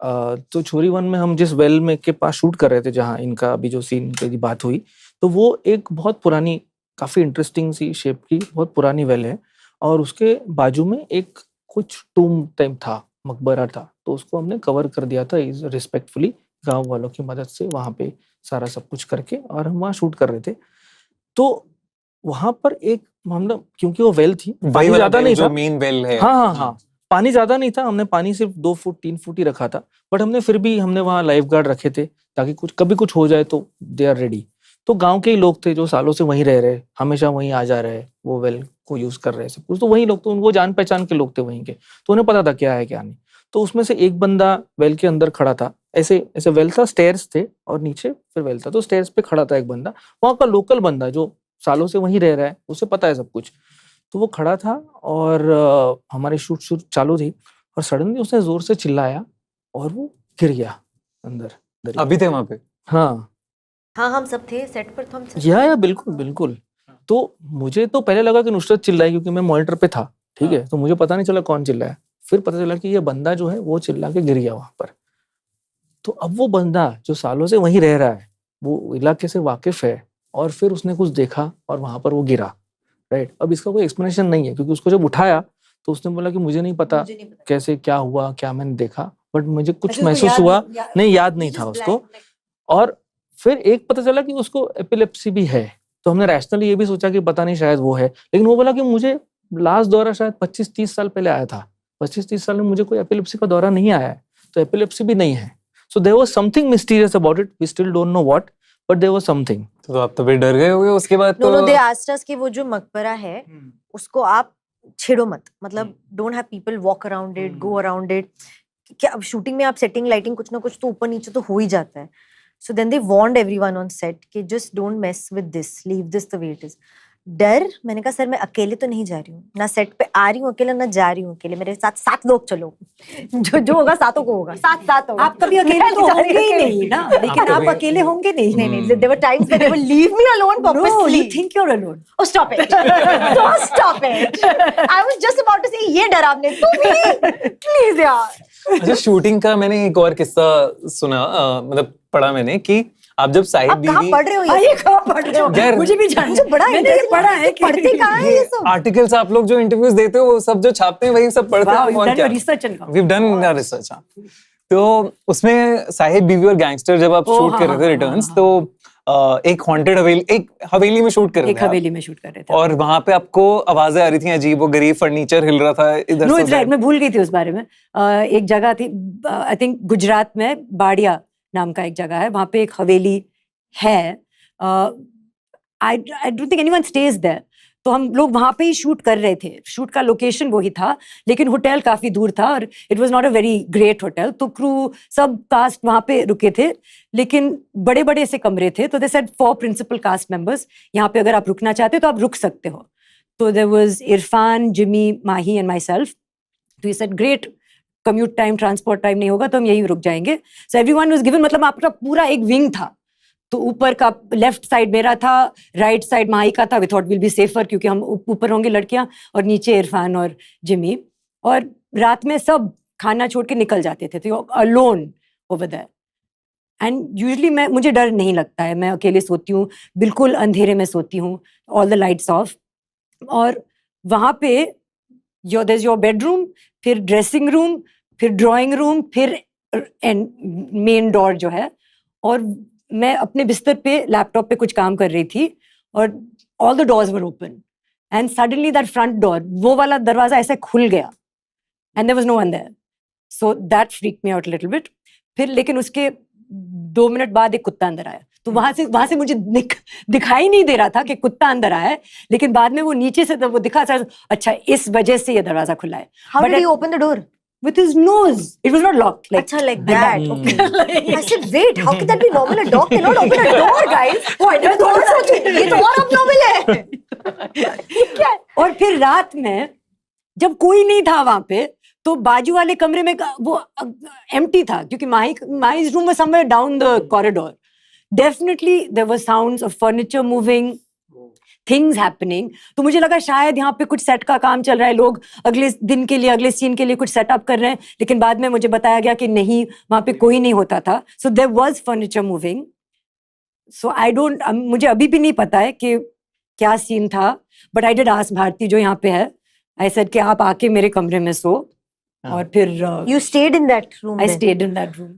तो छोरी वन में हम जिस वेल में के पास शूट कर रहे थे, जहाँ इनका अभी जो सीन की बात हुई, तो वो एक बहुत पुरानी, काफी इंटरेस्टिंग सी शेप की बहुत पुरानी वेल है, और उसके बाजू में एक कुछ टूम टाइप था, मकबरा था, तो उसको हमने कवर कर दिया था रिस्पेक्टफुली, गांव वालों की मदद से वहां पे सारा सब कुछ करके, और हम वहाँ शूट कर रहे थे। तो वहां पर एक मामला, क्योंकि वो वेल थी, पानी ज्यादा नहीं था, मेन वेल है, हाँ, पानी ज्यादा नहीं था, हमने पानी सिर्फ 2 फुट 3 फुट ही रखा था, बट हमने फिर भी हमने वहाँ लाइफ गार्ड रखे थे, ताकि कभी कुछ हो जाए तो दे आर रेडी। तो गांव के ही लोग थे जो सालों से वहीं रह रहे, हमेशा वहीं आ जा रहे, वो वेल को यूज कर रहे सब कुछ, तो वही लोग, तो उनको जान पहचान के लोग थे वहीं के, तो उन्हें पता था क्या है क्या नहीं। तो उसमें से एक बंदा वेल के अंदर खड़ा था, ऐसे ऐसे वेल था, स्टेयर्स थे और नीचे फिर वेल था, तो स्टेयर्स पे खड़ा था एक बंदा, वहाँ का लोकल बंदा जो सालों से वहीं रह रहा है, उसे पता है सब कुछ। तो वो खड़ा था और हमारी शूट चालू थी, और सडनली उसने जोर से चिल्लाया और वो गिर गया अंदर। अभी थे वहां पे? हाँ, हम सब थे सेट पर, तो हम या बिल्कुल। तो मुझे तो पहले लगा कि नुसरत चिल्लाई, क्योंकि मैं मॉनिटर पे था, ठीक है, तो मुझे पता नहीं चला कौन चिल्लाया। फिर पता चला कि ये बंदा जो है वो चिल्ला के गिर गया वहां पर। तो अब वो बंदा जो सालों से वहीं रह रहा है, वो इलाके से वाकिफ है, और फिर उसने कुछ देखा और वहां पर वो गिरा, राइट। अब इसका कोई एक्सप्लेनेशन नहीं है, क्योंकि उसको जब उठाया तो उसने बोला कि मुझे नहीं पता कैसे क्या हुआ, क्या मैंने देखा, बट मुझे कुछ महसूस हुआ, नहीं याद नहीं था उसको। और फिर एक पता चला कि उसको एपिलेप्सी भी है, तो हमने रैशनली ये भी सोचा कि पता नहीं शायद वो है, लेकिन वो बोला कि मुझे लास्ट दौरा शायद 25-30 साल पहले आया था, 25-30 साल में मुझे कोई एपिलेप्सी का दौरा नहीं आया है, तो एपिलेप्सी भी नहीं है। So there was something mysterious about it, we still don't know what, but there was something. तो आप तो फिर डर गए होंगे उसके बाद? तो दे आस्क्ड अस कि वो जो मकबरा है उसको आप छेड़ो मत, मतलब don't have people walk around it, go around it. क्या अब शूटिंग में आप सेटिंग लाइटिंग कुछ ना कुछ तो ऊपर नीचे तो हो ही जाता है। So then they warned everyone on set कि just don't mess with this, leave this the way it is. डर, मैंने कहा सर मैं अकेले तो नहीं जा रही हूँ, ना सेट पे आ रही हूँ अकेले, ना जा रही हूँ अकेले, मेरे साथ 7 लोग चलो, जो होगा सातों को होगा, सात होगा। आप कभी अकेले तो होंगे ही नहीं ना, लेकिन आप अकेले होंगे नहीं। नहीं, there were times when they would leave me alone purposely. No, you think you're alone. Oh, stop it. Don't stop it. I was just about to say, ये डरावने तू भी, प्लीज यार। अच्छा, शूटिंग का मैंने एक और किस्सा सुना, मतलब पढ़ा मैंने कि आप जब साहिब बीवी, कहाँ पढ़ रहे हो ये कहाँ पढ़ रहे हो? मुझे भी जानना, बड़ा मैंने पढ़ा है कि पढ़ते कहाँ है ये सब? आर्टिकल्स आप लोग जो इंटरव्यूज देते हो वो सब जो छापते हैं वही सब पढ़ते हैं? Wow, you've done research on We've done research, हाँ। तो उसमें साहिब बीवी और गैंगस्टर जब आप शूट कर रहे थे रिटर्न्स, तो एक हॉन्टेड हवेली, एक हवेली में शूट कर रहे थे, एक हवेली में शूट कर रहे थे, और वहां पे आपको आवाजें आ रही थी अजीब, वो गरीब फर्नीचर हिल रहा था इधर से उधर। मैं भूल गई थी उस बारे में। एक जगह थी, आई थिंक गुजरात में बाड़िया नाम का एक जगह है, वहां पे एक हवेली है। I don't think anyone stays there. तो हम लोग वहां पे ही शूट कर रहे थे, शूट का लोकेशन वही था, लेकिन होटल काफी दूर था और it was not a very great hotel. तो क्रू सब कास्ट वहां पे रुके थे, लेकिन बड़े बड़े से कमरे थे। तो they said 4 principal cast members, यहाँ पे अगर आप रुकना चाहते हो तो आप रुक सकते हो। तो there was Irfan, Jimmy, Mahi and myself. तो he said great, commute time, transport time नहीं होगा तो हम यहीं रुक जाएंगे। सो एवरीवन वाज गिवन, मतलब आपका पूरा एक विंग था। तो ऊपर का लेफ्ट साइड मेरा था, राइट साइड माही का था। We thought will be safer क्योंकि हम ऊपर होंगे लड़कियां, और नीचे इरफान और जिमी। और रात में सब खाना छोड़ के निकल जाते थे, तो alone over there. And usually मुझे डर नहीं लगता है, मैं अकेले सोती हूँ, बिल्कुल अंधेरे में सोती हूँ, ऑल द लाइट्स ऑफ। और वहाँ पे देयर इज योर बेडरूम, फिर ड्रेसिंग रूम, फिर ड्राइंग रूम, फिर मेन डोर जो है। और मैं अपने बिस्तर पे लैपटॉप पे कुछ काम कर रही थी और all the doors were open and suddenly that front door, वो वाला दरवाजा ऐसे खुल गया and there was no one there. So that freak me out little bit. फिर लेकिन उसके 2 मिनट बाद एक कुत्ता अंदर आया। तो वहां से मुझे दिखाई नहीं दे रहा था कि कुत्ता अंदर आया है, लेकिन बाद में वो नीचे से वो दिखा, अच्छा इस वजह से ये दरवाजा खुला है। How did he open the door? With his nose. It was not locked. अच्छा, like that. Okay. I said, wait, how can that be normal? A dog cannot open a door, guys. Oh, I never thought of that. ये तो और abnormal है। क्या? और फिर रात में जब कोई नहीं था वहां पे, तो बाजू वाले कमरे में वो एम्प्टी था, क्योंकि माही's room was somewhere down the corridor. Definitely there were sounds of furniture moving, things happening, तो मुझे लगा शायद यहाँ पे कुछ सेट का काम चल रहा है, लोग अगले दिन के लिए, अगले सीन के लिए कुछ सेटअप कर रहे हैं, लेकिन बाद में मुझे बताया गया कि नहीं, वहाँ पे कोई नहीं होता था. So there was furniture moving. So I don't, मुझे अभी भी नहीं पता है कि क्या सीन था, but I did ask Bharti जो यहाँ पे है, आई सेड कि आप आके मेरे कमरे में सो. और फिर You stayed in that room I then? Stayed in that room.